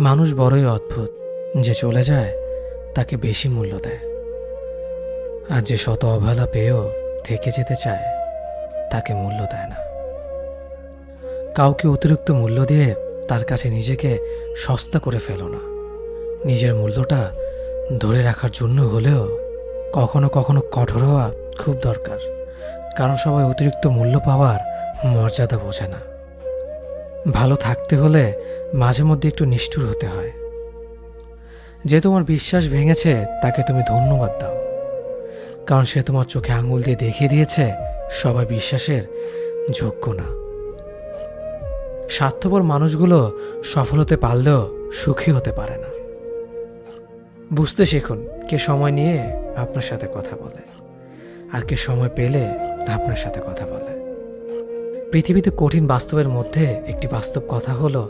মানুষ বড়ই অদ্ভুত, যে চলে যায় তাকে বেশি মূল্য দেয়, আর যে শত অবহেলা পেয়েও থেকে যেতে চায় তাকে মূল্য দেয় না। কাউকে অতিরিক্ত মূল্য দিয়ে তার কাছে নিজেকে সস্তা করে ফেলো না। নিজের মূল্যটা ধরে রাখার জন্য হলেও কখনো কখনো কঠোর হওয়া খুব দরকার, কারণ সবাই অতিরিক্ত মূল্য পাওয়ার মর্যাদা বোঝে না। ভালো থাকতে হলে মাঝে মধ্যে একটু নিষ্ঠুর হতে হয়। যে তোমার বিশ্বাস ভেঙেছে তাকে তুমি ধন্যবাদ দাও, কারণ সে তোমার চোখে আঙুল দিয়ে দেখিয়ে দিয়েছে সবাই বিশ্বাসের যোগ্য না। স্বার্থপর মানুষগুলো সফল হতে পারলেও সুখী হতে পারে না। বুঝতে শিখুন কে সময় নিয়ে আপনার সাথে কথা বলে, আর কে সময় পেলে আপনার সাথে কথা বলে। পৃথিবীতে কঠিন বাস্তবের মধ্যে একটি বাস্তব কথা হলো,